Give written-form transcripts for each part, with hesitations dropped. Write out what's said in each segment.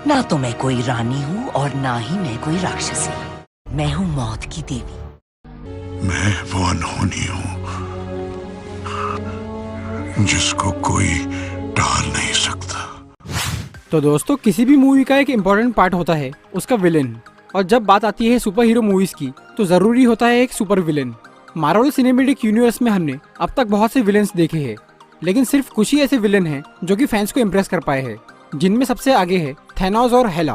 ना तो मैं कोई रानी हूँ और ना ही मैं कोई राक्षसी। मैं हूँ मौत की देवी। मैं वो अनहोनी हूँ जिसको कोई टाल नहीं सकता। तो दोस्तों, किसी भी मूवी का एक इम्पोर्टेंट पार्ट होता है उसका विलेन। और जब बात आती है सुपर हीरो मूवीज की तो जरूरी होता है एक super villain. Marvel cinematic universe में हमने अब तक बहुत से विलेन्स देखे हैं, लेकिन सिर्फ कुछ ही ऐसे विलेन हैं जो कि फैंस को इम्प्रेस कर पाए हैं, जिनमें सबसे आगे है थैनोस और हेला।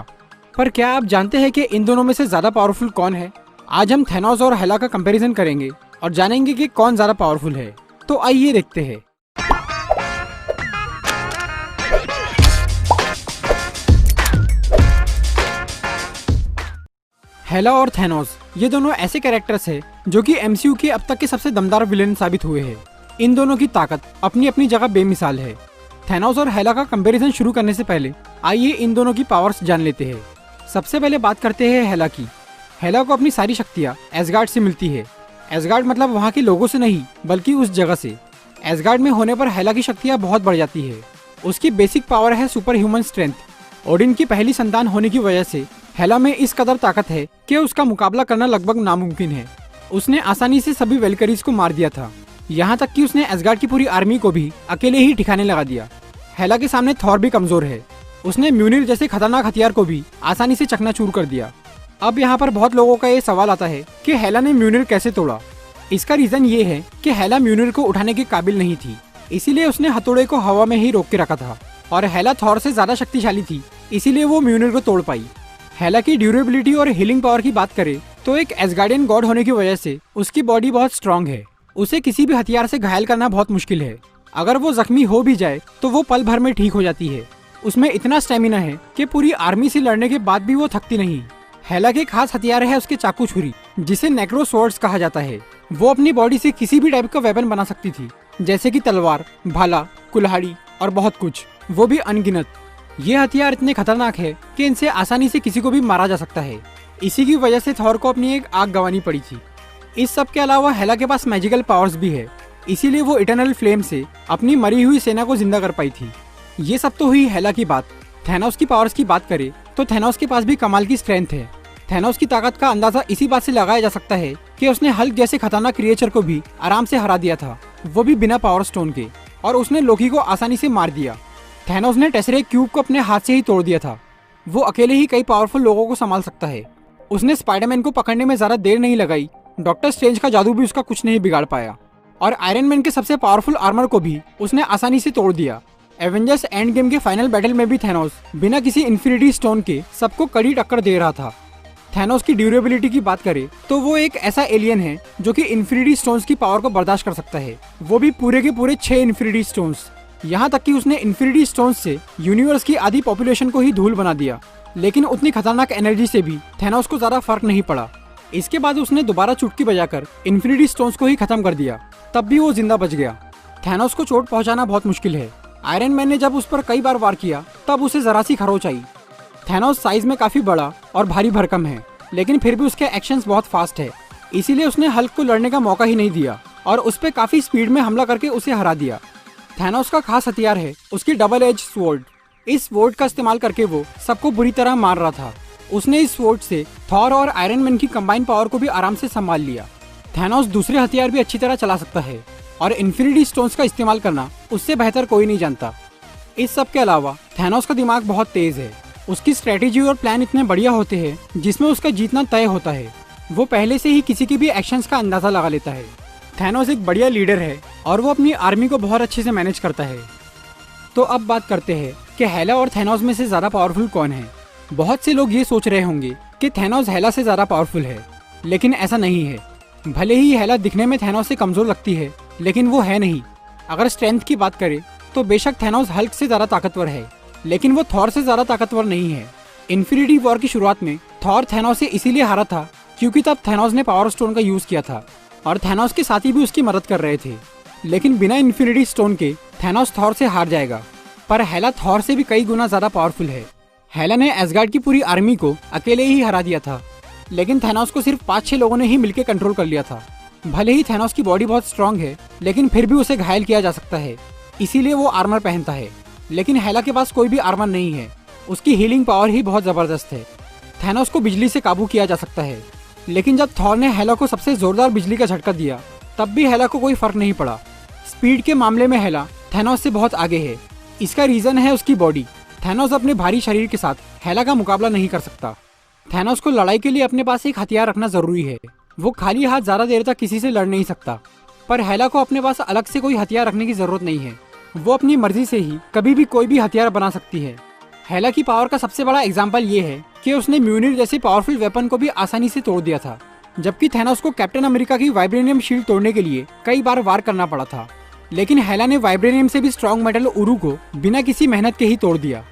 पर क्या आप जानते हैं कि इन दोनों में से ज्यादा पावरफुल कौन है? आज हम थैनोस और हेला का कंपैरिजन करेंगे और जानेंगे कि कौन ज्यादा पावरफुल है। तो आइए देखते हैं। हेला और थैनोस ये दोनों ऐसे कैरेक्टर्स हैं जो कि एमसीयू के अब तक के सबसे दमदार विलेन साबित हुए हैं। इन दोनों की ताकत अपनी अपनी जगह बेमिसाल है। थैनोस और हेला का कंपैरिजन शुरू करने से पहले आइए इन दोनों की पावर्स जान लेते हैं। सबसे पहले बात करते हैं हेला की। हेला को अपनी सारी शक्तियाँ एसगार्ड से मिलती है। एसगार्ड मतलब वहाँ के लोगों से नहीं, बल्कि उस जगह से। एसगार्ड में होने पर हेला की शक्तियाँ बहुत बढ़ जाती है। उसकी बेसिक पावर है सुपर ह्यूमन स्ट्रेंथ। ओडिन की पहली संतान होने की वजह से हेला में इस कदर ताकत है कि उसका मुकाबला करना लगभग नामुमकिन है। उसने आसानी से सभी वेलकरीज को मार दिया था, यहाँ तक कि उसने एसगार्ड की पूरी आर्मी को भी अकेले ही ठिकाने लगा दिया। हेला के सामने थॉर भी कमजोर है। उसने म्यूनिर जैसे खतरनाक हथियार को भी आसानी से चकनाचूर कर दिया। अब यहाँ पर बहुत लोगों का ये सवाल आता है कि हेला ने म्यूनिर कैसे तोड़ा। इसका रीजन ये है कि हेला म्यूनिर को उठाने के काबिल नहीं थी, इसीलिए उसने हथौड़े को हवा में ही रोक के रखा था। और हेला थॉर से ज्यादा शक्तिशाली थी, इसीलिए वो म्यूनिर को तोड़ पाई। हेला की ड्यूरेबिलिटी और हीलिंग पावर की बात करें तो एक एसगार्डियन गॉड होने की वजह से उसकी बॉडी बहुत स्ट्रांग है। उसे किसी भी हथियार से घायल करना बहुत मुश्किल है। अगर वो जख्मी हो भी जाए तो वो पल भर में ठीक हो जाती है। उसमें इतना स्टेमिना है कि पूरी आर्मी से लड़ने के बाद भी वो थकती नहीं। हेला के खास हथियार है उसके चाकू छुरी, जिसे नेक्रो स्वॉर्ड्स कहा जाता है। वो अपनी बॉडी से किसी भी टाइप का वेपन बना सकती थी, जैसे कि तलवार, भाला, कुल्हाड़ी और बहुत कुछ, वो भी अनगिनत। ये हथियार इतने खतरनाक है कि इनसे आसानी से किसी को भी मारा जा सकता है। इसी की वजह से थॉर को अपनी एक आग गंवानी पड़ी थी। इस सब के अलावा हेला के पास मैजिकल पावर्स भी है, इसीलिए वो इटर्नल फ्लेम से अपनी मरी हुई सेना को जिंदा कर पाई थी। ये सब तो हुई हेला की बात। थैनोस की पावर्स की बात करें तो थैनोस के पास भी कमाल की स्ट्रेंथ है। थैनोस की ताकत का अंदाजा इसी बात से लगाया जा सकता है कि उसने हल्क जैसे खतरनाक क्रिएचर को भी आराम से हरा दिया था, वो भी बिना पावर स्टोन के। और उसने लोकी को आसानी से मार दिया। थैनोस ने टेसरेट क्यूब को अपने हाथ से ही तोड़ दिया था। वो अकेले ही कई पावरफुल लोगों को संभाल सकता है। उसने स्पाइडरमैन को पकड़ने में ज्यादा देर नहीं लगाई। डॉक्टर स्ट्रेंज का जादू भी उसका कुछ नहीं बिगाड़ पाया। और आयरन मैन के सबसे पावरफुल आर्मर को भी उसने आसानी से तोड़ दिया। एवेंजर्स एंड गेम के फाइनल बैटल में भी थैनोस बिना किसी इन्फिनिटी स्टोन के सबको कड़ी टक्कर दे रहा था। थैनोस की ड्यूरेबिलिटी की बात करें तो वो एक ऐसा एलियन है जो कि इन्फिनिटी स्टोन्स की पावर को बर्दाश्त कर सकता है, वो भी पूरे के पूरे 6 इन्फिनिटी स्टोन्स। यहाँ तक कि उसने इन्फिनिटी स्टोन्स से यूनिवर्स की आधी पॉपुलेशन को ही धूल बना दिया। लेकिन उतनी खतरनाक एनर्जी से भी थैनोस को ज्यादा फर्क नहीं पड़ा। इसके बाद उसने दोबारा चुटकी बजाकर इन्फिनिटी स्टोन्स को ही खत्म कर दिया, तब भी वो जिंदा बच गया। थैनोस को चोट पहुंचाना बहुत मुश्किल है। आयरन मैन ने जब उस पर कई बार वार किया तब उसे जरा सी खरोच आई। थैनोस साइज में काफी बड़ा और भारी भरकम है, लेकिन फिर भी उसके एक्शंस बहुत फास्ट है, इसीलिए उसने हल्क को लड़ने का मौका ही नहीं दिया और उस पर काफी स्पीड में हमला करके उसे हरा दिया। थैनोस का खास हथियार है उसकी डबल एज स्वॉर्ड। इस स्वॉर्ड का इस्तेमाल करके वो सबको बुरी तरह मार रहा था। उसने इस स्वॉर्ड से थॉर और आयरन मैन की कंबाइन पावर को भी आराम से संभाल लिया। थैनोस दूसरे हथियार भी अच्छी तरह चला सकता है और इन्फिनिटी स्टोन्स का इस्तेमाल करना उससे बेहतर कोई नहीं जानता। इस सब के अलावा थैनोस का दिमाग बहुत तेज है। उसकी स्ट्रेटेजी और प्लान इतने बढ़िया होते हैं जिसमें उसका जीतना तय होता है। वो पहले से ही किसी की भी एक्शंस का अंदाजा लगा लेता है। थैनोस एक बढ़िया लीडर है और वो अपनी आर्मी को बहुत अच्छे से मैनेज करता है। तो अब बात करते हैं कि हेला और थैनोस में से ज्यादा पावरफुल कौन है। बहुत से लोग ये सोच रहे होंगे कि थैनोस हेला से ज्यादा पावरफुल है, लेकिन ऐसा नहीं है। भले ही हेला दिखने में थैनोस से कमजोर लगती है, लेकिन वो है नहीं। अगर स्ट्रेंथ की बात करें तो बेशक थैनोस हल्क से ज्यादा ताकतवर है, लेकिन वो थॉर से ज्यादा ताकतवर नहीं है। इन्फिनिटी वॉर की शुरुआत में थॉर थैनोस से इसीलिए हारा था क्योंकि तब थैनोस ने पावर स्टोन का यूज किया था और थैनोस के साथी भी उसकी मदद कर रहे थे। लेकिन बिना इन्फिनिटी स्टोन के थैनोस थॉर से हार जाएगा। पर हेला थॉर से भी कई गुना ज्यादा पावरफुल है। हेला ने एसगार्ड की पूरी आर्मी को अकेले ही हरा दिया था, लेकिन थैनोस को सिर्फ 5-6 लोगों ने ही मिलकर कंट्रोल कर लिया था। भले ही थैनोस की बॉडी बहुत स्ट्रांग है, लेकिन फिर भी उसे घायल किया जा सकता है, इसीलिए वो आर्मर पहनता है। लेकिन हेला के पास कोई भी आर्मर नहीं है। उसकी हीलिंग पावर ही बहुत जबरदस्त है। थैनोस को बिजली से काबू किया जा सकता है, लेकिन जब थॉर ने हेला को सबसे जोरदार बिजली का झटका दिया तब भी हेला को कोई फर्क नहीं पड़ा। स्पीड के मामले में हेला थैनोस से बहुत आगे है। इसका रीजन है उसकी बॉडी। थैनोस अपने भारी शरीर के साथ हेला का मुकाबला नहीं कर सकता। थैनोस को लड़ाई के लिए अपने पास एक हथियार रखना जरूरी है। वो खाली हाथ ज्यादा देर तक किसी से लड़ नहीं सकता, पर हेला को अपने पास अलग से कोई हथियार रखने की जरूरत नहीं है। वो अपनी मर्जी से ही कभी भी कोई भी हथियार बना सकती है। हेला की पावर का सबसे बड़ा एग्जाम्पल ये है कि उसने म्यूनिर जैसे पावरफुल वेपन को भी आसानी से तोड़ दिया था, जबकि थैनोस को कैप्टन अमेरिका की वाइब्रेनियम शील्ड तोड़ने के लिए कई बार वार करना पड़ा था। लेकिन हेला ने वाइब्रेनियम से भी स्ट्रॉन्ग मेटल उरू को बिना किसी मेहनत के ही तोड़ दिया।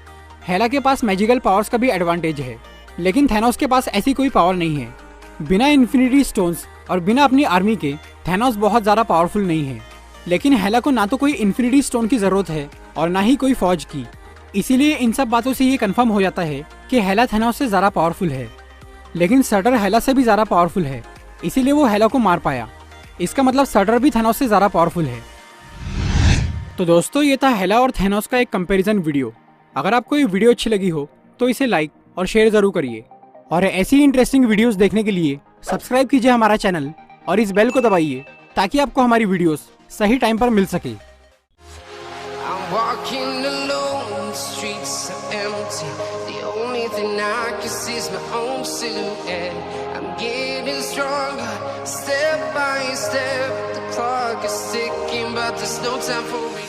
हेला के पास मैजिकल पावर्स का भी एडवांटेज है, लेकिन थैनोस के पास ऐसी कोई पावर नहीं है। बिना इन्फिनिटी स्टोन्स और बिना अपनी आर्मी के थैनोस बहुत ज्यादा पावरफुल नहीं है। लेकिन हेला को ना तो कोई इन्फिनिटी स्टोन की जरूरत है और ना ही कोई फौज की। इसीलिए इन सब बातों से ये कंफर्म हो जाता है कि हेला थैनोस से ज्यादा पावरफुल है। लेकिन सर्टर हेला से भी ज्यादा पावरफुल है, इसीलिए वो हेला को मार पाया। इसका मतलब सर्टर भी थैनोस से ज्यादा पावरफुल है। तो दोस्तों, ये था हेला और थैनोस का एक कंपैरिजन वीडियो। अगर आपको ये वीडियो अच्छी लगी हो तो इसे लाइक और शेयर जरूर करिए, और ऐसी इंटरेस्टिंग वीडियोस देखने के लिए सब्सक्राइब कीजिए हमारा चैनल और इस बेल को दबाइए ताकि आपको हमारी वीडियोस सही टाइम पर मिल सके। I'm walking alone, the streets are empty. The only thing I can see is my own silhouette. I'm getting stronger, step by step. The clock is ticking, but there's no time for me.